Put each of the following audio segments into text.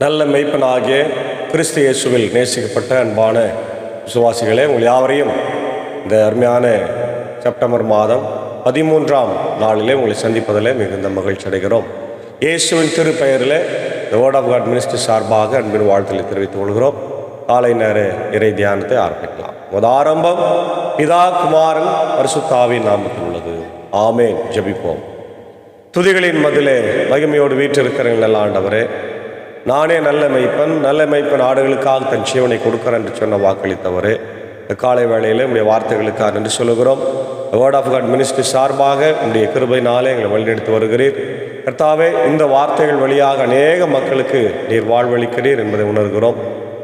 நல்ல மெய்ப்பனாகிய கிறிஸ்து இயேசுவில் நேசிக்கப்பட்ட அன்பான விசுவாசிகளே, உங்கள் யாவரையும் இந்த அருமையான செப்டம்பர் மாதம் 13ஆம் நாளிலே உங்களை சந்திப்பதில் மிகுந்த மகிழ்ச்சி அடைகிறோம். இயேசுவின் திருப்பெயரில் The Word of God Ministry சார்பாக அன்பின் வாழ்த்துக்களை தெரிவித்துக் கொள்கிறோம். காலை நேர இறை தியானத்தை ஆரம்பிக்கலாம். ஆரம்பம் பிதா குமாரன் பரிசுத்த ஆவியின் நாமத்தில் உள்ளது. ஆமென். ஜெபிப்போம். துதிகளின் மதிலே மகிமையோடு வீற்றிருக்கிற நல்ல ஆண்டவரே, நானே நல்ல மெய்ப்பன் ஆடுகளுக்காக தன் ஜீவனை கொடுக்கிறேன் என்று சொன்ன வாக்களித்தவரே, இந்த காலை வேளையில் உடைய வார்த்தைகளுக்காக நன்றி சொல்லுகிறோம். வேர்ட் ஆஃப் காட் மினிஸ்ட்ரி சார்பாக உடைய கிருபையினாலே எங்களை வழிநடத்தி வருகிறீர். கர்த்தாவே, இந்த வார்த்தைகள் வழியாக அநேக மக்களுக்கு நீர் வாழ்வளிக்கிறீர் என்பதை உணர்கிறோம்.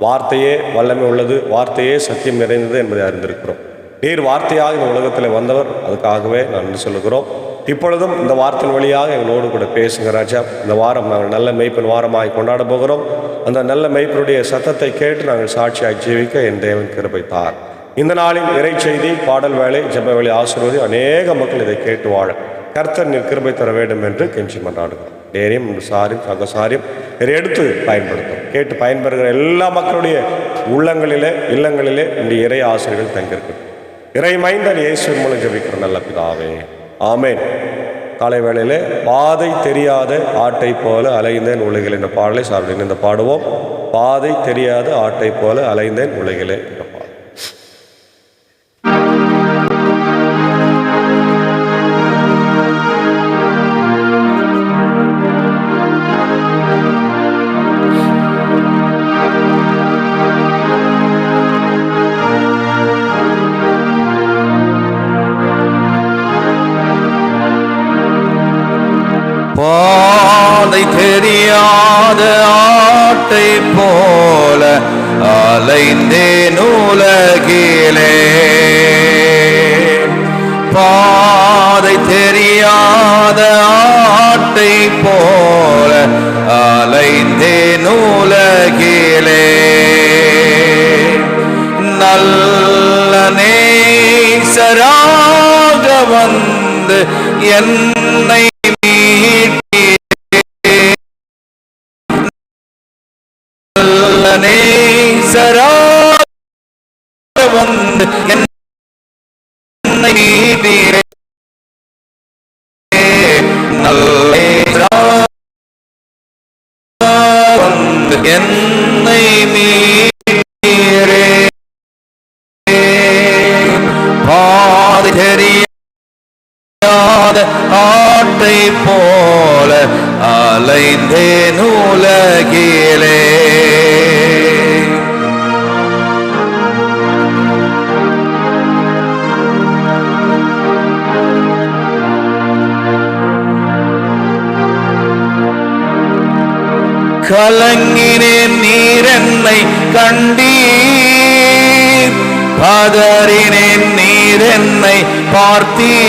வார்த்தையே வல்லமை உள்ளது, வார்த்தையே சத்தியம் நிறைந்தது என்பதை அறிந்திருக்கிறோம். நீர் வார்த்தையாக இந்த உலகத்தில் வந்தவர், அதுக்காகவே நான் நன்றி சொல்லுகிறோம். இப்பொழுதும் இந்த வார்த்தையின் வழியாக எங்களோடு கூட பேசுங்க ராஜா. இந்த வாரம் நாங்கள் நல்ல மெய்ப்பன் வாரமாய் கொண்டாட போகிறோம். அந்த நல்ல மெய்ப்பனுடைய சத்தத்தை கேட்டு நாங்கள் சாட்சியாய் ஜீவிக்க என் தேவன் கிருபை தார். இந்த நாளின் இறை செய்தி, பாடல் வேலை, ஜெப வேலை ஆசீர்வதி அநேக மக்கள் இதை கேட்டு வாழ கர்த்தர் நீர் கிருபை தர வேண்டும் என்று கெஞ்சி மன்றாடுகிறோம். நேரியம் சாரியம் சகசாரியம் இதை எடுத்து பயன்படுத்தும். கேட்டு பயன்பெறுகிற எல்லா மக்களுடைய உள்ளங்களிலே இல்லங்களிலே இந்த இறை ஆசிரியர்கள் தங்கியிருக்கும். இறை மைந்தன் இயேசுவின் மூலம் ஜெபிக்கிற நல்ல பிதாவே, ஆமென். காலை வேளையிலே பாதை தெரியாத ஆட்டை போல அலைந்தேன் உலகில் என்ற பாடலை சார்பில் இந்த பாடுவோம். பாதை தெரியாத ஆட்டை போல அலைந்தேன் உலகிலே என்ற பாடல். பாதை தெரியாத ஆட்டை போல அலைந்தேன் உலகிலே. பாதை தெரியாத ஆட்டை போல அலைந்தேன் உலகிலே. நல்ல நேசராக வந்து என்னை வந்து என்னை மீட்டீரே. வந்து என்னை மீட்டீரே. பாதை தெரியாத ஆட்டை போல அலைந்தேன் உலகிலே. கலங்கினேன் நீர் என்னை கண்டீர், பதறினேன் நீர் என்னை பார்த்தீர்.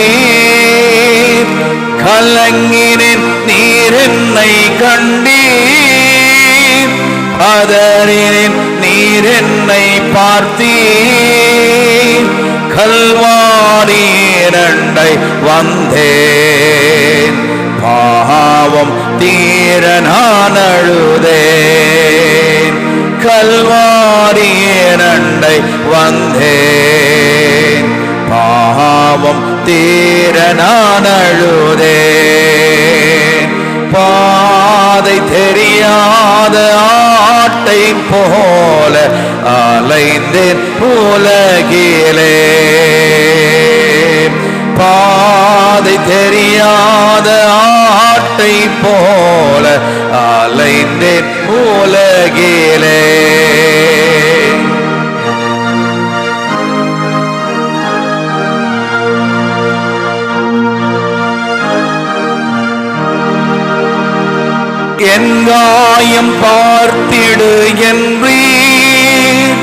கலங்கினேன் நீர் என்னை கண்டீர், பதறினேன் நீர் என்னை பார்த்தீர். கல்வாரி இரண்டை வந்தேன், பாவம் தீர நான் அழுதேன். கல்வாரி இரண்டை வந்தேன், பாவம் தீர நான் அழுதேன். பாதை தெரியாத ஆட்டை போல அலைந்தேன் உலகிலே. பாதை தெரியாத ஆட்டை போல அலைந்தேன் உலகிலே. என் காயம் பார்த்திடு என்றீர்,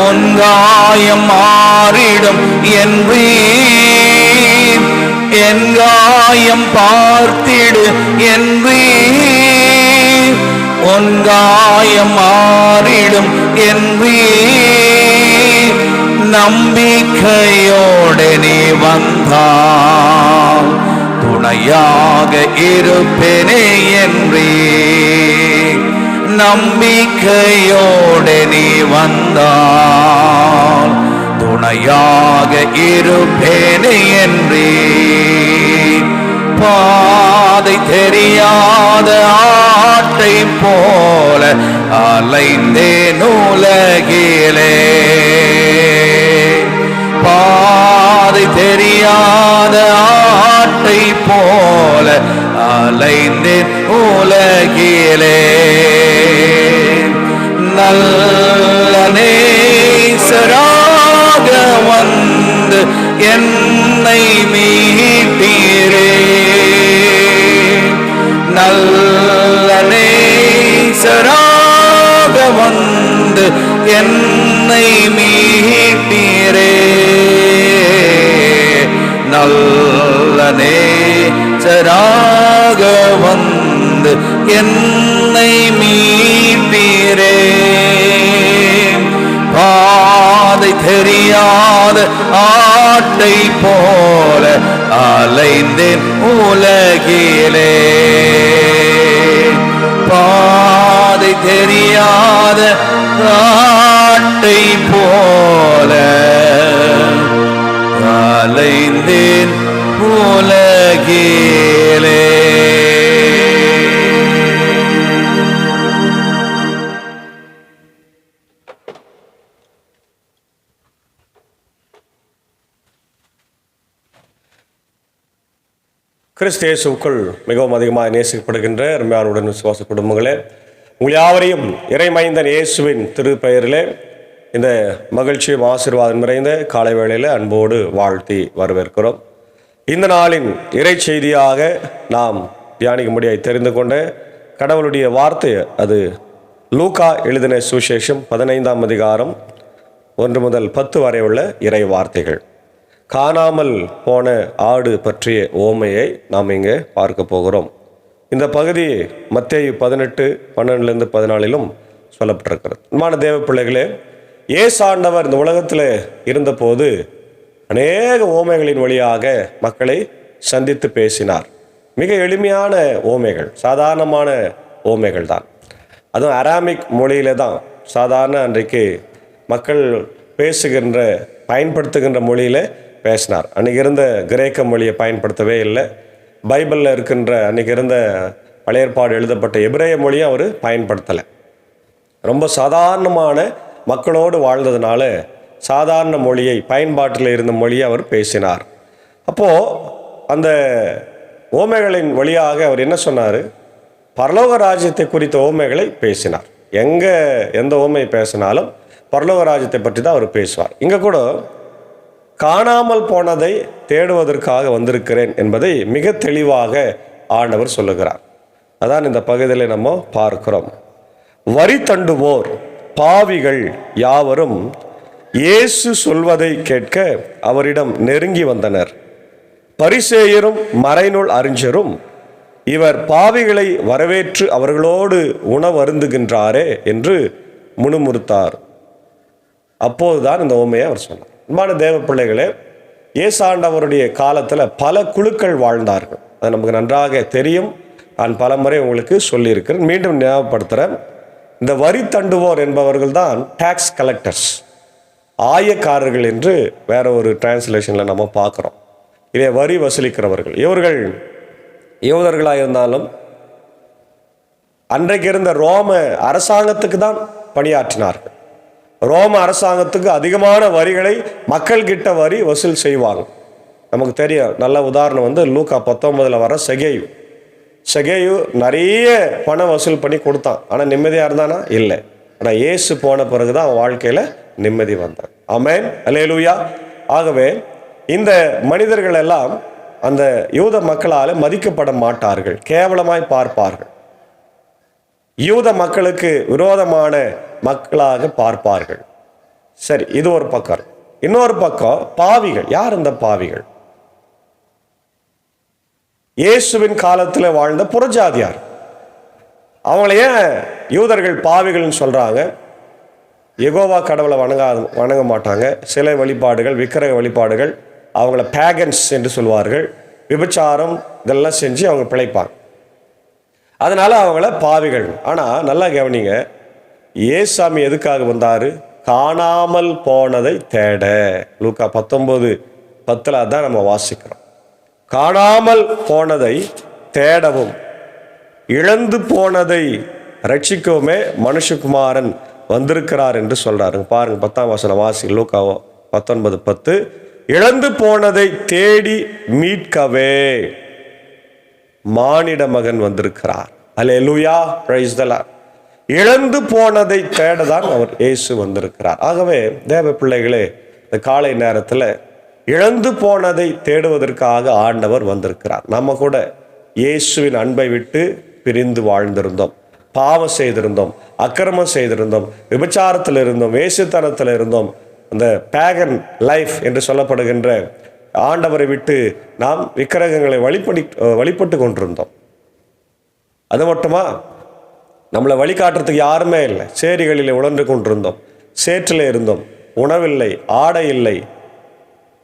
உன் காயம் மாறிடும் என்றீர். என் காயம் பார்த்திடு என்றீர், உன் காயம் மாறிடும் என்றீர். நம்பிக்கையோடு நீ வந்தால் துணையாக இருப்பேனே என்றே நம்பிக்கையோடு நீ வந்தால் துணையாக இருப்பேனே என்றே. பாதை தெரியாத ஆட்டை போல அலைந்தேன் உலகிலே. பாதை தெரியாத ஆட்டை போல அலைந்தேன் உலகிலே. நல்ல நேசராக வந்து என்னை மீட்டீரே. நல்ல நேசராக வந்து என்னை மீட்டீரே. நல்ல நேசராக வந்து என்னை மீட்டீரே. பாதை தெரியாத ஆட்டை போல அலைந்தேன் உலகிலே. பாதை தெரியாத ஆட்டை போல அலைந்தேன் உலகிலே. கிறிஸ்து இயேசுவுக்குள் மிகவும் அதிகமாக நேசிக்கப்படுகின்ற அருமையானுடன் விசுவாச குடும்பங்களே, உங்கள் யாவரையும் இறைமைந்தன் இயேசுவின் திருப்பெயரிலே இந்த மகிழ்ச்சியும் ஆசீர்வாதம் நிறைந்த காலை வேளையில் அன்போடு வாழ்த்தி வரவேற்கிறோம். இந்த நாளின் இறை செய்தியாக நாம் தியானிக்கும்படியாய் தெரிந்து கொண்ட கடவுளுடைய வார்த்தை, அது லூக்கா எழுதின சுவிசேஷம் 15ஆம் அதிகாரம் 1 முதல் 10 வரை உள்ள இறை வார்த்தைகள். காணாமல் போன ஆடு பற்றிய ஓமையை நாம் இங்கே பார்க்க போகிறோம். இந்த பகுதி மத்தேயு 18:12-14 சொல்லப்பட்டிருக்கிறது. அன்பான தேவ பிள்ளைகளே, இயேசு ஆண்டவர் இந்த உலகத்தில் இருந்தபோது அநேக ஓமைகளின் வழியாக மக்களை சந்தித்து பேசினார். மிக எளிமையான ஓமைகள், சாதாரணமான ஓமைகள் தான். அதுவும் அராமிக் மொழியில தான், சாதாரண அன்றைக்கு மக்கள் பேசுகின்ற பயன்படுத்துகின்ற மொழியில் பேசினார். அன்றைக்கி இருந்த கிரேக்க மொழியை பயன்படுத்தவே இல்லை. பைபிளில் இருக்கின்ற அன்றைக்கி இருந்த பழைய ஏற்பாடு எழுதப்பட்ட எபிரேய மொழியை அவர் பயன்படுத்தலை. ரொம்ப சாதாரணமான மக்களோடு வாழ்ந்ததுனால சாதாரண மொழியை, பயன்பாட்டில் இருந்த மொழியை அவர் பேசினார். அப்போது அந்த ஓமைகளின் வழியாக அவர் என்ன சொன்னார்? பரலோக ராஜ்யத்தை குறித்த ஓமைகளை பேசினார். எந்த ஓமை பேசினாலும் பரலோக ராஜ்யத்தை பற்றி தான் அவர் பேசுவார். இங்கே கூட காணாமல் போனதை தேடுவதற்காக வந்திருக்கிறேன் என்பதை மிக தெளிவாக ஆண்டவர் சொல்லுகிறார். அதான் இந்த பகுதியில் நம்ம பார்க்கிறோம். வரி தண்டுவோர் பாவிகள் யாவரும் இயேசு சொல்வதை கேட்க அவரிடம் நெருங்கி வந்தனர். பரிசேயரும் மறைநூல் அறிஞரும் இவர் பாவிகளை வரவேற்று அவர்களோடு உணவருந்துகின்றாரே என்று முணுமுறுத்தார். அப்போதுதான் இந்த ஓமையை அவர் சொன்னார். அன்பான தேவ பிள்ளைகளே, இயேசு ஆண்டவருடைய காலத்தில் பல குழுக்கள் வாழ்ந்தார்கள். அது நமக்கு நன்றாக தெரியும். நான் பல முறை உங்களுக்கு சொல்லியிருக்கிறேன், மீண்டும் ஞாபகப்படுத்துகிறேன். இந்த வரி தண்டுவோர் என்பவர்கள் தான் டாக்ஸ் கலெக்டர்ஸ், ஆயக்காரர்கள் என்று வேற ஒரு டிரான்ஸ்லேஷனில் நம்ம பார்க்குறோம். இதே வரி வசூலிக்கிறவர்கள். இவர்கள் யூதர்களாக இருந்தாலும் அன்றைக்கு இருந்த ரோம அரசாங்கத்துக்கு தான் பணியாற்றினார்கள். ரோம அரசாங்கத்துக்கு அதிகமான வரிகளை மக்கள்கிட்ட வரி வசூல் செய்வாங்க. நமக்கு தெரியும், நல்ல உதாரணம் லூக்கா 19 வர செகேயு நிறைய பணம் வசூல் பண்ணி கொடுத்தான். ஆனால் நிம்மதியாக இருந்தானா? இல்லை. ஆனால் இயேசு போன பிறகு தான் அவன் வாழ்க்கையில் நிம்மதி வந்தான். ஆமென், அல்லேலூயா. ஆகவே இந்த மனிதர்கள் எல்லாம் அந்த யூத மக்களால் மதிக்கப்பட மாட்டார்கள், கேவலமாய் பார்ப்பார்கள். யூத மக்களுக்கு விரோதமான மக்களாக பார்ப்பார்கள். சரி, இது ஒரு பக்கம். இன்னொரு பக்கம் பாவிகள். யார் இந்த பாவிகள்? இயேசுவின் காலத்தில் வாழ்ந்த புறஜாதியார். அவங்கள ஏன் யூதர்கள் பாவிகள்னு சொல்றாங்க? யெகோவா கடவுளை வணங்க மாட்டாங்க. சிலை வழிபாடுகள், விக்கிரக வழிபாடுகள், அவங்கள பேகன்ஸ் என்று சொல்வார்கள். விபச்சாரம் இதெல்லாம் செஞ்சு அவங்க பிழைப்பாங்க. அதனால அவங்கள பாவிகள். ஆனால் நல்லா கவனிங்க, ஏசாமி எதுக்காக வந்தார்? காணாமல் போனதை தேட. லூக்கா 19:10 அதான் நம்ம வாசிக்கிறோம். காணாமல் போனதை தேடவும் இழந்து போனதை ரட்சிக்கவுமே மனுஷகுமாரன் வந்திருக்கிறார் என்று சொல்றாரு. பாருங்க 10ஆம் வசனம் வாசி. லூக்கா 19:10. இழந்து போனதை தேடி மீட்கவே மானிட மகன் வந்திருக்கிறார். அல்லேலூயா, பிரைஸ் தி லார்ட். இழந்து போனதை தேடதான் அவர் இயேசு வந்திருக்கிறார். ஆகவே தேவ பிள்ளைகளே, இந்த காலை நேரத்தில் இழந்து போனதை தேடுவதற்காக ஆண்டவர் வந்திருக்கிறார். நம்ம கூட இயேசுவின் அன்பை விட்டு பிரிந்து வாழ்ந்திருந்தோம், பாவம் செய்திருந்தோம், அக்கிரமம் செய்திருந்தோம், விபச்சாரத்தில் இருந்தோம், வேசித்தனத்தில் இருந்தோம். அந்த பேகன் லைஃப் என்று சொல்லப்படுகின்ற ஆண்டவரை விட்டு நாம் விக்கிரகங்களை வழிபட்டு கொண்டிருந்தோம். அது மட்டுமா, நம்மளை வழிகாட்டுறதுக்கு யாருமே இல்லை. சேரிகளில் உழன்று கொண்டிருந்தோம், சேற்றில் இருந்தோம், உணவில்லை, ஆடை இல்லை,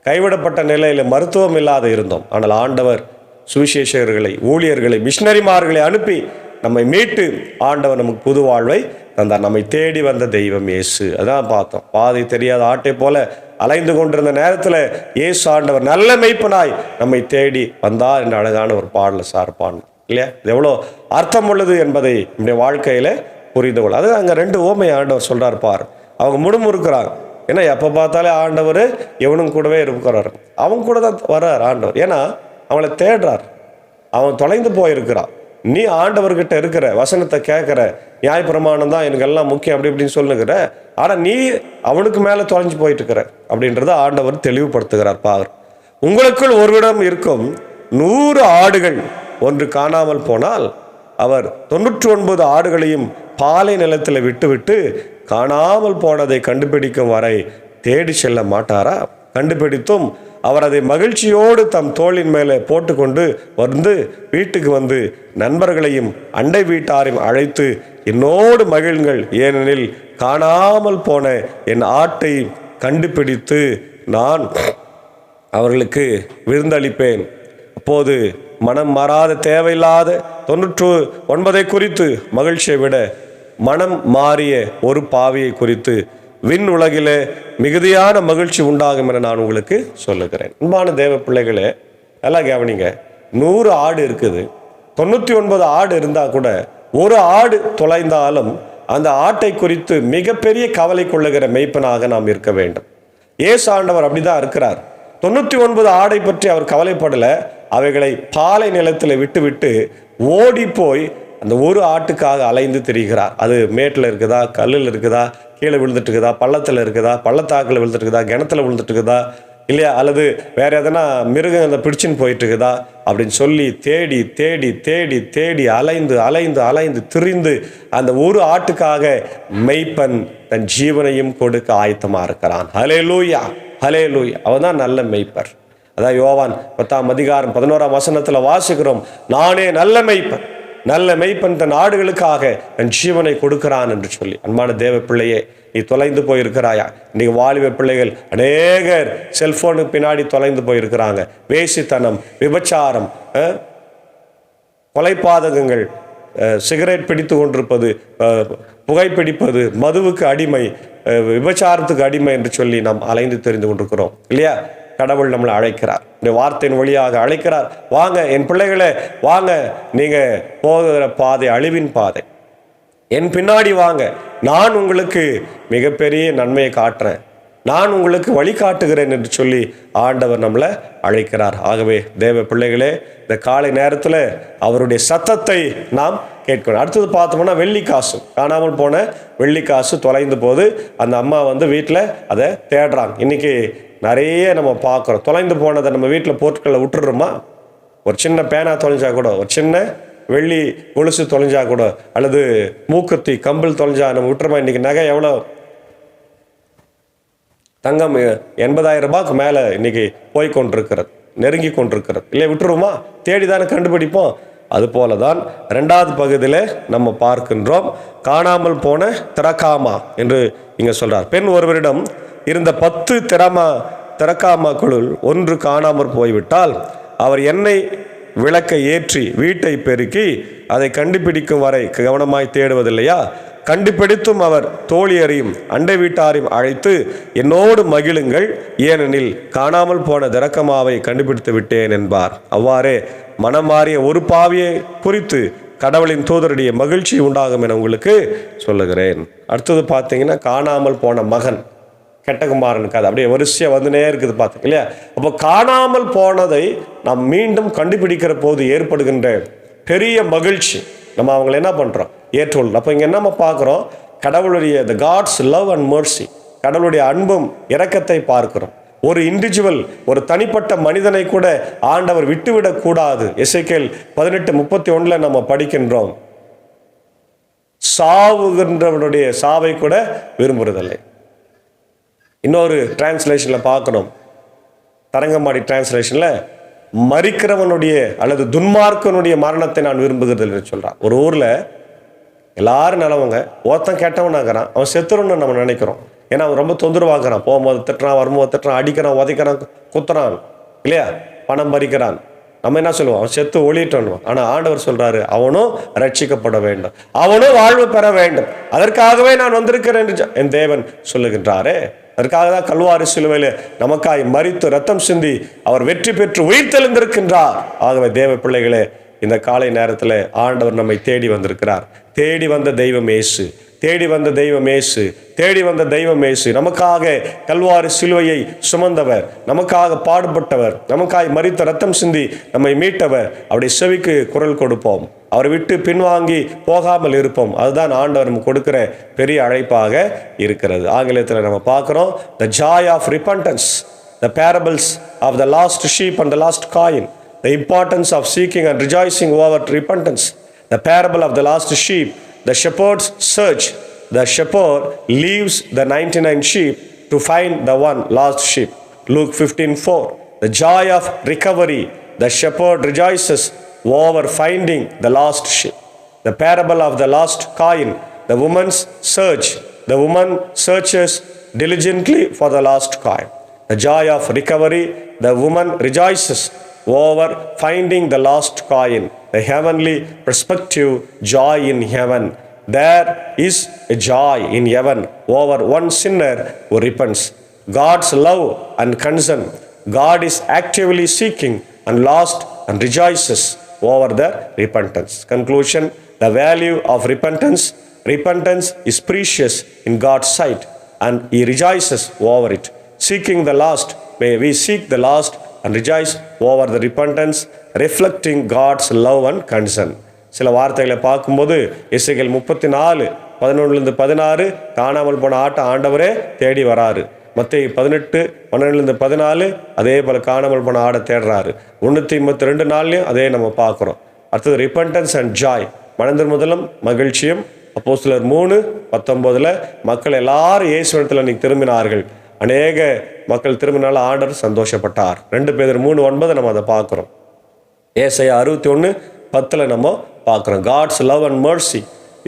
கைவிடப்பட்ட நிலையில் மருத்துவம் இல்லாத இருந்தோம். ஆனால் ஆண்டவர் சுவிசேஷகர்களை, ஊழியர்களை, மிஷினரிமார்களை அனுப்பி நம்மை மீட்டு ஆண்டவர் நமக்கு புது வாழ்வை தந்தார். நம்மை தேடி வந்த தெய்வம் இயேசு. அதான் பார்த்தோம். பாதை தெரியாத ஆட்டை போல அலைந்து கொண்டிருந்த நேரத்தில் இயேசு ஆண்டவர் நல்ல மெய்ப்பனாய் நம்மை தேடி வந்தார் என்ற அழகான ஒரு பாடல சார்பான் இல்லையா? இது எவ்வளோ அர்த்தம் உள்ளது என்பதை நம்முடைய வாழ்க்கையில் புரிந்து கொள்ள. அது அங்கே 2 ஓமை ஆண்டவர் சொல்கிறார் பார். அவங்க முடுமுறுக்கிறாங்க. ஏன்னா எப்போ பார்த்தாலே ஆண்டவர் எவனும் கூடவே இருக்கிறார். அவங்க கூட தான் வர்றார் ஆண்டவர். ஏன்னா அவங்கள தேடுறார். அவன் தொலைந்து போயிருக்கிறான். நீ ஆண்டவர்கிட்ட இருக்கிற வசனத்தை கேட்குற, நியாயப்பிரமாணம் தான் எனக்கு எல்லாம் முக்கியம் அப்படி இப்படின்னு சொல்லுங்கிற, ஆனால் நீ அவனுக்கு மேலே தொலைஞ்சு போயிட்டு இருக்கிற அப்படின்றத ஆண்டவர் தெளிவுபடுத்துகிறார். பார், உங்களுக்குள் ஒருவிடம் இருக்கும் 100 ஆடுகள் ஒன்று காணாமல் போனால் அவர் 99 ஆடுகளையும் பாலை நிலத்தில் விட்டுவிட்டு காணாமல் போனதை கண்டுபிடிக்கும் வரை தேடி செல்ல மாட்டாரா? கண்டுபிடித்தும் அவர் அதை மகிழ்ச்சியோடு தம் தோளின் மேலே போட்டுக்கொண்டு வந்து வீட்டுக்கு வந்து நண்பர்களையும் அண்டை வீட்டாரையும் அழைத்து என்னோடு மகிழுங்கள், ஏனெனில் காணாமல் போன என் ஆட்டை கண்டுபிடித்து நான் அவர்களுக்கு விருந்தளிப்பேன். அப்போது மனம் மாறாத தேவையில்லாத 99 குறித்து மகிழ்ச்சியை விட மனம் மாறிய ஒரு பாவியை குறித்து விண் உலகிலே மிகுதியான மகிழ்ச்சி உண்டாகும் என நான் உங்களுக்கு சொல்லுகிறேன். அன்பான தேவ பிள்ளைகளே, எல்லாம் கவனிங்க. 100 ஆடு இருக்குது. 99 ஆடு இருந்தால் கூட ஒரு ஆடு தொலைந்தாலும் அந்த ஆட்டை குறித்து மிகப்பெரிய கவலை கொள்ளுகிற மெய்ப்பனாக நாம் இருக்க வேண்டும். இயேசு ஆண்டவர் அப்படிதான் இருக்கிறார். 99 ஆடை பற்றி அவர் கவலைப்படலை. அவைகளை பாலை நிலத்தில் விட்டு ஓடி போய் அந்த ஒரு ஆட்டுக்காக அலைந்து திரிகிறார். அது மேட்டில் இருக்குதா, கல்லில் இருக்குதா, கீழே விழுந்துட்டு இருக்குதா, பள்ளத்தில் இருக்குதா, பள்ளத்தாக்கில் விழுந்துட்டு இருக்குதா, கிணத்துல விழுந்துட்டு இருக்குதா, இல்லையா, அல்லது வேற எதனா மிருகம் அந்த பிடிச்சின்னு போயிட்டு இருக்குதா அப்படின்னு சொல்லி தேடி தேடி தேடி தேடி அலைந்து அலைந்து அலைந்து திரிந்து அந்த ஒரு ஆட்டுக்காக மெய்ப்பன் தன் ஜீவனையும் கொடுக்க ஆயத்தமாக இருக்கிறான். ஹல்லேலூயா, ஹல்லேலூயா. அவன் தான் நல்ல மெய்ப்பர். அதான் யோவான் 10ஆம் அதிகாரம் 11ஆம் வசனத்தில் வாசிக்கிறோம். நானே நல்ல மெய்ப்பன், நல்ல மெய்ப்பன் தன் ஆடுகளுக்காக தன் ஜீவனை கொடுக்கிறான் என்று சொல்லி. அன்பான தேவ பிள்ளையே, நீ தொலைந்து போயிருக்கிறாயா? இன்னைக்கு வாலிப பிள்ளைகள் அநேகர் செல்போனுக்கு பின்னாடி தொலைந்து போயிருக்கிறாங்க. வேசித்தனம், விபச்சாரம், கொலைபாதகங்கள், சிகரெட் பிடித்து கொண்டிருப்பது, புகைப்பிடிப்பது, மதுவுக்கு அடிமை, விபச்சாரத்துக்கு அடிமை என்று சொல்லி நாம் அலைந்து தெரிந்து கொண்டிருக்கிறோம் இல்லையா? கடவுள் நம்மளை அழைக்கிறார், இந்த வார்த்தையின் வழியாக அழைக்கிறார். வாங்க என் பிள்ளைகளே, வாங்க, நீங்க போகிற பாதை அழிவின் பாதை, என் பின்னாடி வாங்க, நான் உங்களுக்கு மிகப்பெரிய நன்மையை காட்டுறேன், நான் உங்களுக்கு வழிகாட்டுகிறேன் என்று சொல்லி ஆண்டவர் நம்மளை அழைக்கிறார். ஆகவே தேவ பிள்ளைகளே, இந்த காலை நேரத்தில் அவருடைய சத்தத்தை நாம் கேட்கணும். அடுத்தது பார்த்தோம்னா வெள்ளிக்காசு, காணாமல் போன வெள்ளிக்காசு தொலைந்து போது அந்த அம்மா வந்து வீட்டில் அதை தேடுறாங்க. இன்னைக்கு நிறைய நம்ம பார்க்குறோம். தொலைந்து போனதை நம்ம வீட்டில் பொருட்களை விட்டுடுறோமா? ஒரு சின்ன பேனா தொலைஞ்சா கூட, ஒரு சின்ன வெள்ளி கொலுசு தொலைஞ்சா கூட, அல்லது மூக்குத்தி கம்பிள் தொலைஞ்சா நம்ம விட்டுறோமா? இன்னைக்கு நகை எவ்வளோ? தங்கம் 80,000 ரூபாய்க்கு மேலே இன்னைக்கு போய் கொண்டிருக்கிறது, நெருங்கி கொண்டிருக்கிறது. இல்லை, விட்டுருவோமா? தேடி தானே கண்டுபிடிப்போம். அதுபோல தான் 2வது பகுதியில் நம்ம பார்க்கின்றோம். காணாமல் போன திரக்காமா என்று இங்கே சொல்றார். பெண் ஒருவரிடம் இருந்த 10 திரக்காமாக்களுள் ஒன்று காணாமற் போய்விட்டால் அவர் என்னை விளக்கை ஏற்றி வீட்டை பெருக்கி அதை கண்டுபிடிக்கும் வரை கவனமாய் தேடுவதில்லையா? கண்டுபிடித்தும் அவர் தோழியரையும் அண்டை வீட்டாரையும் அழைத்து என்னோடு மகிழுங்கள், ஏனெனில் காணாமல் போன திரக்கமாவை கண்டுபிடித்து விட்டேன் என்பார். அவ்வாறே மனம் மாறிய ஒரு பாவியை குறித்து கடவுளின் தூதருடைய மகிழ்ச்சி உண்டாகும் என உங்களுக்கு சொல்லுகிறேன். அடுத்தது பார்த்தீங்கன்னா காணாமல் போன மகன், கெட்டகுமாரனுக்கு அது அப்படியே வரிசையாக வந்துனே இருக்குது பார்த்தீங்க இல்லையா? அப்போ காணாமல் போனதை நாம் மீண்டும் கண்டுபிடிக்கிற போது ஏற்படுகின்ற பெரிய மகிழ்ச்சி நம்ம அவங்களை என்ன பண்ணுறோம்? ஏற்றுக்கொள்ள. அப்போ இங்கே நம்ம பார்க்குறோம், கடவுளுடைய the God's love and mercy, கடவுளுடைய அன்பும் இரக்கத்தை பார்க்கிறோம். ஒரு இண்டிவிஜுவல், ஒரு தனிப்பட்ட மனிதனை கூட ஆண்டவர் விட்டுவிடக்கூடாது. எசேக்கியேல் 18:31 நம்ம படிக்கின்றோம், சாவுகின்றவனுடைய சாவை கூட விரும்புறதில்லை. இன்னொரு டிரான்ஸ்லேஷனில் பார்க்கணும், தரங்கம்பாடி டிரான்ஸ்லேஷனில் மரிக்கிறவனுடைய அல்லது துன்மார்க்கனுடைய மரணத்தை நான் விரும்புகிறதில்லை சொல்கிறான். ஒரு ஊரில் எல்லாரும் நல்லவங்க, ஒருத்தன் கெட்டவனாகிறான், அவன் செத்துறன்னு நம்ம நினைக்கிறோம். ஏன்னா அவன் ரொம்ப தொந்தரவாக்குறான், போகும்போது திட்டுறான், வரும்போது திட்டுறான், அடிக்கிறான், உதைக்கிறான், குத்துறான் இல்லையா, பணம் பறிக்கிறான். நம்ம என்ன சொல்லுவோம்? அவன் செத்து ஒளிட்டோம். ஆனால் ஆண்டவர் சொல்றாரு, அவனும் ரட்சிக்கப்பட வேண்டும், அவனும் வாழ்வு பெற வேண்டும், அதற்காகவே நான் வந்திருக்கிறேன் என்று என் தேவன் சொல்லுகின்றாரே. அதற்காக தான் கல்வாரி சிலுவையில் நமக்காய் மரித்து ரத்தம் சிந்தி அவர் வெற்றி பெற்று உயிர்த்தெழுந்திருக்கின்றார். ஆகவே தேவ பிள்ளைகளே, இந்த காலை நேரத்தில் ஆண்டவர் நம்மை தேடி வந்திருக்கிறார். தேடி வந்த தெய்வம் இயேசு, தேடி வந்த தெய்வம் இயேசு, தேடி வந்த தெய்வம் இயேசு. நமக்காக கல்வாரி சிலுவையை சுமந்தவர், நமக்காக பாடுபட்டவர், நமக்காய் மரித்த ரத்தம் சிந்தி நம்மை மீட்டவர். அவருடைய செவிக்கு குரல் கொடுப்போம், அவரை விட்டு பின்வாங்கி போகாமல் இருப்போம். அதுதான் ஆண்டவர் நமக்கு கொடுக்கிற பெரிய அழைப்பாக இருக்கிறது. ஆங்கிலத்தில் நம்ம பார்க்குறோம், the joy of repentance, the parables of the lost sheep and the lost coin, the importance of seeking and rejoicing over repentance, the parable of the lost sheep, the shepherd's search, the shepherd leaves the 99 sheep to find the one lost sheep, Luke 15:4, the joy of recovery, the shepherd rejoices over finding the lost sheep, the parable of the lost coin, the woman's search, the woman searches diligently for the lost coin, the joy of recovery, the woman rejoices over finding the lost coin, the heavenly perspective, joy in heaven. There is a joy in heaven over one sinner who repents. God's love and concern, God is actively seeking and lost and rejoices over the repentance. Conclusion, the value of repentance. Repentance is precious in God's sight and He rejoices over it. Seeking the lost, may we seek the lost and rejoice over the repentance, reflecting God's love and concern. சில வார்த்தைகளை பார்க்கும்போது எசேக்கியேல் 34:11-16 காணாமல் போன ஆண்டவரே தேடி வராரு. மத்தேயு 18:12-14 அதே போல காணாமல் போன ஆடை தேடுறாரு. 352 அதே நம்ம பார்க்குறோம். அடுத்தது ரிப்பன்டன்ஸ் அண்ட் ஜாய், மனந்திரும்புதலும் மகிழ்ச்சியும். அப்போஸ்தலர் 3:19 மக்கள் எல்லாரும் இயேசுவிடத்தில் இன்னைக்கு திரும்பினார்கள். அநேக மக்கள் திரும்பினால ஆண்டவர் சந்தோஷப்பட்டார். 2 பேதுரு 3:9 நம்ம அதை பார்க்குறோம். ஏசாயா 61:10 நம்ம பார்க்குறோம். God's love and mercy.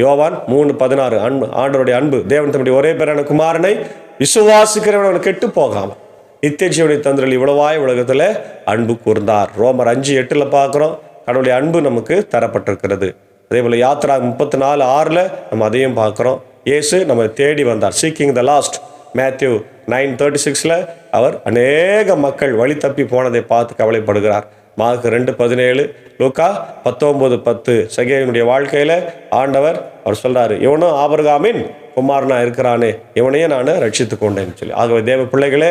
யோவான் 3:16 ஆண்டவருடைய அன்பு, தேவன் தம்முடைய ஒரே பேரான குமாரனை விசுவாசிக்கிறவன் அவன் கெட்டு போகாம நித்திய ஜீவனை தந்திரல் இவ்வளவாய் உலகத்தில் அன்பு கூர்ந்தார். ரோமர் 5:8 பார்க்குறோம், கடவுளுடைய அன்பு நமக்கு தரப்பட்டிருக்கிறது. அதே போல் யாத்ரா 34:6 நம்ம அதையும் பார்க்குறோம். இயேசு நம்ம தேடி வந்தார். Seeking the last. மேத்யூ 9:36 அவர் அநேக மக்கள் வழி தப்பி போனதை பார்த்து கவலைப்படுகிறார். மார்க் 2:17, லூக்கா 19:10 சகேயுடைய வாழ்க்கையில் ஆண்டவர் அவர் சொல்றாரு, இவனும் ஆபிரகாமின் குமாரனா இருக்கிறானே, இவனையே நான் ரட்சித்து கொண்டேன்னு சொல்லி. ஆகவே தேவ பிள்ளைகளே,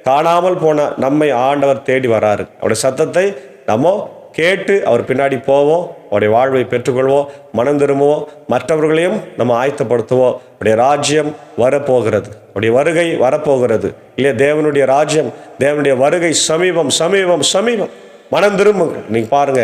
காணாமல் போன நம்மை ஆண்டவர் தேடி வராரு. அவருடைய சத்தத்தை நம்ம கேட்டு அவர் பின்னாடி போவோம், அவருடைய வாழ்வை பெற்றுக்கொள்வோம், மனம் திரும்புவோம், மற்றவர்களையும் நம்ம ஆயத்தப்படுத்துவோம். அவருடைய ராஜ்யம் வரப்போகிறது, அவருடைய வருகை வரப்போகிறது இல்லையா? தேவனுடைய ராஜ்யம், தேவனுடைய வருகை சமீபம் சமீபம் சமீபம். மனம் திரும்புங்க. நீங்க பாருங்க,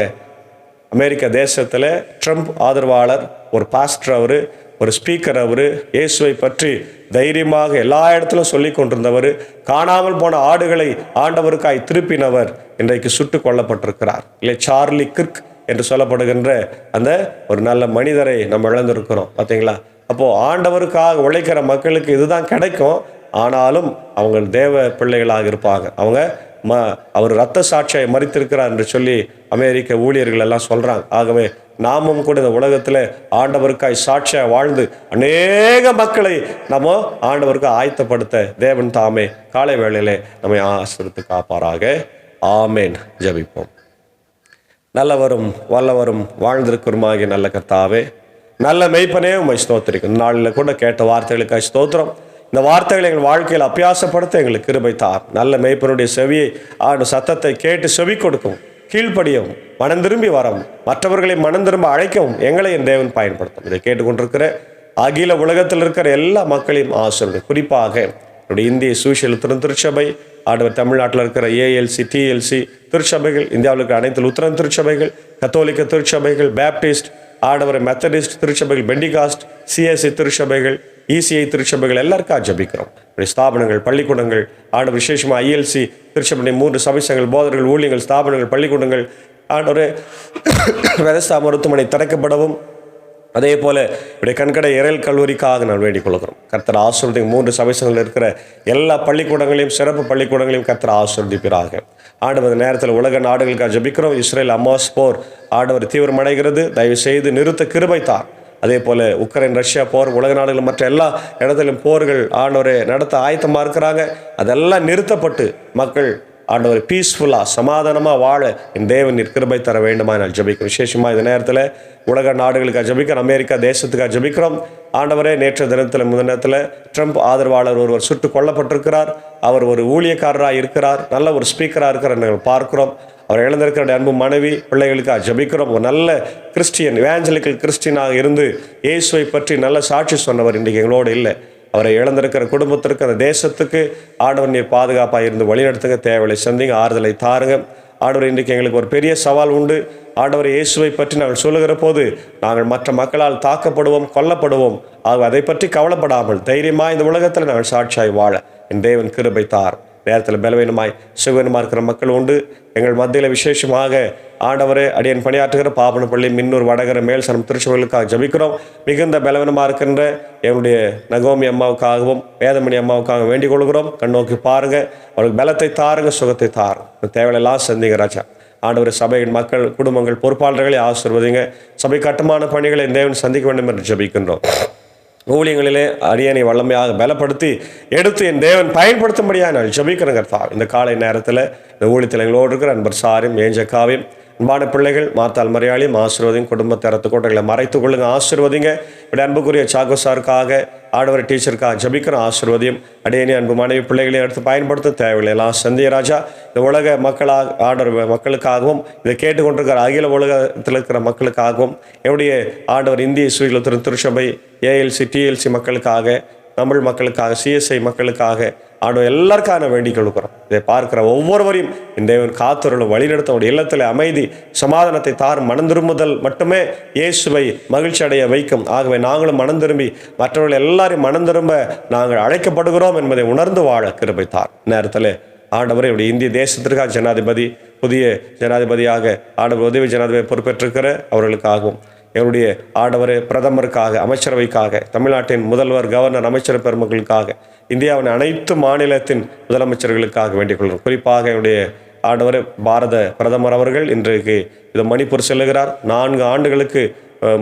அமெரிக்க தேசத்தில் ட்ரம்ப் ஆதரவாளர் ஒரு பாஸ்டர், அவர் ஒரு ஸ்பீக்கர், அவர் இயேசுவை பற்றி தைரியமாக எல்லா இடத்திலும் சொல்லி கொண்டிருந்தவர், காணாமல் போன ஆடுகளை ஆண்டவருக்காய் திருப்பினவர் இன்றைக்கு சுட்டு கொல்லப்பட்டிருக்கிறார். இல்லை, சார்லி கிர்க் என்று சொல்லப்படுகின்ற அந்த ஒரு நல்ல மனிதரை நம்ம இழந்திருக்கிறோம். பார்த்தீங்களா? அப்போது ஆண்டவருக்காக உழைக்கிற மக்களுக்கு இதுதான் கிடைக்கும். ஆனாலும் அவங்க தேவ பிள்ளைகளாக இருப்பாங்க, அவங்க அவர் இரத்த சாட்சியை மரித்திருக்கிறார் என்று சொல்லி அமெரிக்க ஊழியர்கள் எல்லாம் சொல்கிறாங்க. ஆகவே நாமும் கூட இந்த உலகத்தில் ஆண்டவருக்காய் சாட்சியாக வாழ்ந்து அநேக மக்களை நம்ம ஆண்டவருக்கு ஆயத்தப்படுத்த தேவன் தாமே காலை வேளையிலே நம்மை ஆசீர்வதித்து காப்பாராக. ஆமேன். ஜெபிப்போம். நல்லவரும் வல்லவரும் வாழ்ந்திருக்கிறோமாகிய நல்ல கர்த்தாவே, நல்ல மெய்ப்பனே உம்மை ஸ்தோத்திரிக்கும். நாளில் கூட கேட்ட வார்த்தைகளுக்காக ஸ்தோத்திரம். இந்த வார்த்தைகளை எங்கள் வாழ்க்கையில் அபியாசப்படுத்த எங்களுக்கு கிருபை தார். நல்ல மெய்ப்பனுடைய செவியை சத்தத்தை கேட்டு செவி கொடுக்கும், கீழ்ப்படியவும், மனம் திரும்பி வரவும், மற்றவர்களை மனம் திரும்ப அழைக்கவும் எங்களை என் தேவன் பயன்படுத்தும். இதை கேட்டுக்கொண்டிருக்கிற அகில உலகத்தில் இருக்கிற எல்லா மக்களையும் ஆசீர்வதி. குறிப்பாக என்னுடைய இந்திய சுவிசேஷ திருச்சபை, ஆண்டவர் தமிழ்நாட்டில் இருக்கிற ஏஎல்சி, டிஎல்சி திருச்சபைகள், இந்தியாவில் இருக்கிற அனைத்து லுத்தரன் திருச்சபைகள், கத்தோலிக்க திருச்சபைகள், பேப்டிஸ்ட், ஆண்டவர் மெத்தடிஸ்ட் திருச்சபைகள், பெண்டிகாஸ்ட், சிஎஸ்சி திருச்சபைகள், இசிஐ திருச்சபைகள் எல்லாருக்கும் ஜபிக்கிறோம். ஸ்தாபனங்கள், பள்ளிக்கூடங்கள், ஆண்டவர் விசேஷமாக ஐஎல்சி திருச்சபை 3 சபைசங்கள், போதர்கள், ஊழியங்கள், ஸ்தாபனங்கள், பள்ளிக்கூடங்கள், ஆண்டவர் வெதஸ்தா மருத்துவமனை திறக்கப்படவும், அதே போல இப்படி கண்கடை இறையல் கல்லூரிக்காக நான் வேண்டிக் கொள்கிறோம். கர்த்தர் ஆசீர்வதி. 3 சபைசங்கள் இருக்கிற எல்லா பள்ளிக்கூடங்களையும், சிறப்பு பள்ளிக்கூடங்களையும் கர்த்தர் ஆசீர்வதிப்பீராக. ஆண்டவர் நேரத்தில் உலக நாடுகளுக்காக ஜபிக்கிறோம். இஸ்ரேல் அமாஸ் போர் ஆண்டவர் தீவிரமடைகிறது, தயவு செய்து நிறுத்த கிருபை தார். அதே போல உக்ரைன், ரஷ்யா போர், உலக நாடுகள் மற்ற எல்லா இடத்திலும் போர்கள் ஆண்டவரை நடத்த ஆயத்தமாக இருக்கிறாங்க. அதெல்லாம் நிறுத்தப்பட்டு மக்கள் ஆண்டவர் பீஸ்ஃபுல்லாக சமாதானமாக வாழ என் தேவன் கிருபை தர வேண்டுமா நான் ஜபிக்கிறோம். விசேஷமாக இந்த நேரத்தில் உலக நாடுகளுக்காக ஜபிக்கிறோம், அமெரிக்கா தேசத்துக்காக ஜபிக்கிறோம். ஆண்டவரே, நேற்று தினத்தில் முந்தினத்தில் ட்ரம்ப் ஆதரவாளர் ஒருவர் சுட்டு கொல்லப்பட்டிருக்கிறார். அவர் ஒரு ஊழியக்காரராக இருக்கிறார், நல்ல ஒரு ஸ்பீக்கராக இருக்கிறார் நாங்கள் பார்க்கிறோம். அவர் இழந்திருக்கிற அன்பு மனைவி, பிள்ளைகளுக்காக ஜபிக்கிறோம். ஒரு நல்ல கிறிஸ்டியன், இவாஞ்சலிக்கல் கிறிஸ்டியனாக இருந்து இயேசுவை பற்றி நல்ல சாட்சி சொன்னவர் இன்றைக்கு எங்களோடு இல்லை. அவரை இழந்திருக்கிற குடும்பத்திற்கு, அந்த தேசத்துக்கு ஆண்டவர் நீர் பாதுகாப்பாக இருந்து வழிநடத்துங்க, தேவையை சந்திங்க, ஆறுதலை தாருங்க. ஆண்டவர், இன்றைக்கு எங்களுக்கு ஒரு பெரிய சவால் உண்டு. ஆண்டவர், இயேசுவை பற்றி நாங்கள் சொல்லுகிற போது நாங்கள் மற்ற மக்களால் தாக்கப்படுவோம், கொல்லப்படுவோம். அதை பற்றி கவலைப்படாமல் தைரியமாக இந்த உலகத்தில் நாங்கள் சாட்சியாய் வாழ என் தேவன் கிருபை தார். நேரத்தில் பலவீனமாய் சுகவீனமாக இருக்கிற மக்கள் உண்டு. எங்கள் மத்தியில் விசேஷமாக ஆண்டவரே, அடியன் பணியாற்றுகிற பாபனப்பள்ளி, மின்னூர், வடகர, மேல்சனம் திருச்சபைகளுக்காக ஜபிக்கிறோம். மிகுந்த பலவீனமாக இருக்கின்ற என்னுடைய நகோமி அம்மாவுக்காகவும் வேதமணி அம்மாவுக்காக வேண்டிக் கொள்கிறோம். கண்ணோக்கி பாருங்கள், அவர்களுக்கு பலத்தை தாருங்க, சுகத்தை தாருங்க, தேவையெல்லாம் சந்திங்க ராஜா. ஆண்டவர், சபையின் மக்கள், குடும்பங்கள், பொறுப்பாளர்களை ஆசீர்வதிங்க. சபை கட்டுமான பணிகளை தேவன் சந்திக்க வேண்டும் என்று ஜபிக்கின்றோம். ஊழியங்களிலே அடியனை வல்லமையாக பலப்படுத்தி எடுத்து என் தேவன் பயன்படுத்தும்படியாக நான் ஜபிக்கிறேன் கர்த்தா. இந்த காலை நேரத்தில் இந்த ஊழியத்தில் எங்களோடு இருக்கிற அன்பர் சாரையும் ஏஞ்சக்காவையும், அன்பான பிள்ளைகள் மாத்தால் மரியாதையும் ஆசீர்வதிங்க. குடும்பத்தை ரத்த கோட்டைகளை மறைத்துக் கொள்ளுங்க, ஆசீர்வதிங்க. இப்படி அன்புக்குரிய சாகோ சாருக்காக, ஆடவர் டீச்சருக்காக ஜபிக்கிறோம், ஆசீர்வதியும். அடியனே அன்பு மனைவி பிள்ளைகளையும் எடுத்து பயன்படுத்த தேவையில்லை எல்லாம் சந்திய ராஜா. இந்த உலக மக்களாக ஆண்டவர் மக்களுக்காகவும், இதை கேட்டுக்கொண்டிருக்கிற அகில உலகத்தில் இருக்கிற மக்களுக்காகவும், என்னுடைய ஆண்டவர் இந்திய சுவிலுத்தரன் திருச்சபை, ஏஎல்சி, டிஎல்சி மக்களுக்காக, தமிழ் மக்களுக்காக, சிஎஸ்ஐ மக்களுக்காக, ஆண்டவர் எல்லாருக்காக வேண்டிக் கொள்கிறோம். இதை பார்க்கிற ஒவ்வொருவரையும் இந்த தேவன் காத்துறலும் வழிநடத்த அவருடைய இல்லத்தில் அமைதி சமாதானத்தை தாரும். மனம் திரும்புதல் மட்டுமே இயேசுவை மகிழ்ச்சி அடைய வைக்கும். ஆகவே நாங்களும் மனம் திரும்பி மற்றவர்கள் எல்லாரையும் மனம் திரும்ப நாங்கள் அழைக்கப்படுகிறோம் என்பதை உணர்ந்து வாழ கிருபை தார். நேரத்தில் ஆண்டவர் இப்படி இந்திய தேசத்திற்காக ஜனாதிபதி, புதிய ஜனாதிபதியாக ஆண்டவர் உதவி ஜனாதிபதி பொறுப்பேற்றிருக்கிற அவர்களுக்காகவும், என்னுடைய ஆண்டவர் பிரதமருக்காக, அமைச்சரவைக்காக, தமிழ்நாட்டின் முதல்வர், கவர்னர், அமைச்சர் பெருமக்களுக்காக, இந்தியாவின் அனைத்து மாநிலத்தின் முதலமைச்சர்களுக்காக வேண்டிக் கொள்கிறோம். குறிப்பாக என்னுடைய ஆண்டவர் பாரத பிரதமர் அவர்கள் இன்றைக்கு இது மணிப்பூர் செல்லுகிறார். 4 ஆண்டுகளுக்கு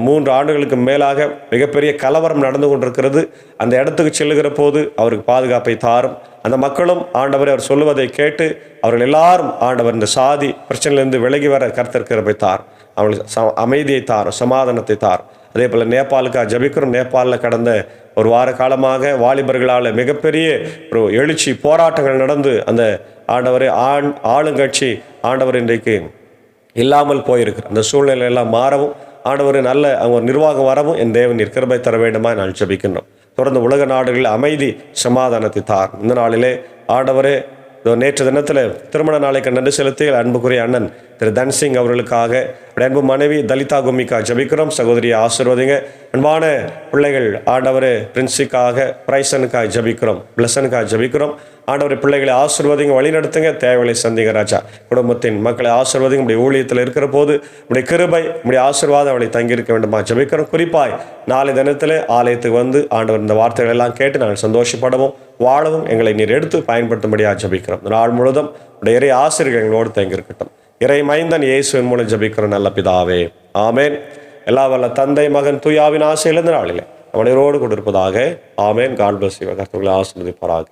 3 ஆண்டுகளுக்கு மேலாக மிகப்பெரிய கலவரம் நடந்து கொண்டிருக்கிறது. அந்த இடத்துக்கு செல்லுகிற போது அவருக்கு பாதுகாப்பை தாரும். அந்த மக்களும் ஆண்டவரை அவர் சொல்லுவதை கேட்டு அவர்கள் எல்லாரும் ஆண்டவர் இந்த சாதி பிரச்சனையிலிருந்து விலகி வர கர்த்தர் கிருபை தார். அவங்களுக்கு அமைதியை தார், சமாதானத்தை தார். அதே போல் நேபாளுக்காக ஜபிக்கிறோம். நேபாளில் கடந்த ஒரு வார காலமாக வாலிபர்களால் மிகப்பெரிய ஒரு எழுச்சி போராட்டங்கள் நடந்து அந்த ஆண்டவரை ஆளுங்கட்சி ஆண்டவர் இன்றைக்கு இல்லாமல் போயிருக்கிறார். அந்த சூழ்நிலை எல்லாம் மாறவும், ஆண்டவர் நல்ல அவங்க நிர்வாகம் வரவும் என் தேவன் கிருபை தர வேண்டுமா நான் ஜபிக்கின்றோம். தொடர்ந்து உலக நாடுகளில் அமைதி சமாதானத்தை தார். இந்த நாளிலே ஆண்டவரே, நேற்று தினத்தில் திருமண நாளைக்கு நன்றி செலுத்தி அன்புக்குரிய அண்ணன் திரு தன்சிங் அவர்களுக்காக, அன்பு மனைவி தலிதா கும்மிக்கா ஜபிக்கிறோம். சகோதரியை ஆசீர்வதிங்க. அன்பான பிள்ளைகள் ஆண்டவர் பிரின்ஸுக்காக, பிரைசனுக்காக ஜபிக்கிறோம், பிளஸனுக்காக ஜபிக்கிறோம். ஆண்டவர் பிள்ளைகளை ஆசீர்வதிங்க, வழிநடத்துங்க, தேவைகளை சந்திங்க ராஜா. குடும்பத்தின் மக்களை ஆசீர்வதிங்க. உடைய ஊழியத்தில் இருக்கிற போது உடைய கிருபை, உடைய ஆசீர்வாதம் அவளை தங்கியிருக்க வேண்டுமா ஜபிக்கிறோம். குறிப்பாய் நாளை தினத்தில் ஆலயத்துக்கு வந்து ஆண்டவர் இந்த வார்த்தைகள் எல்லாம் கேட்டு நாங்கள் சந்தோஷப்படவும் வாழவும் எங்களை நீர் எடுத்து பயன்படுத்தும்படியாக ஜபிக்கிறோம். நாள் முழுவதும் உடைய இறை ஆசிரியர்கள் எங்களோடு தங்கியிருக்கட்டும். இறை மைந்தன் இயேசுவின் மூலம் ஜபிக்கிற நல்ல பிதாவே, ஆமேன். எல்லா வல்ல தந்தை, மகன், தூயாவின் ஆசையிலிருந்து நாளிலே அவனோடு கொண்டிருப்பதாக. ஆமேன். God bless you. கர்த்தர் உங்களை ஆசீர்வதிப்பாராக.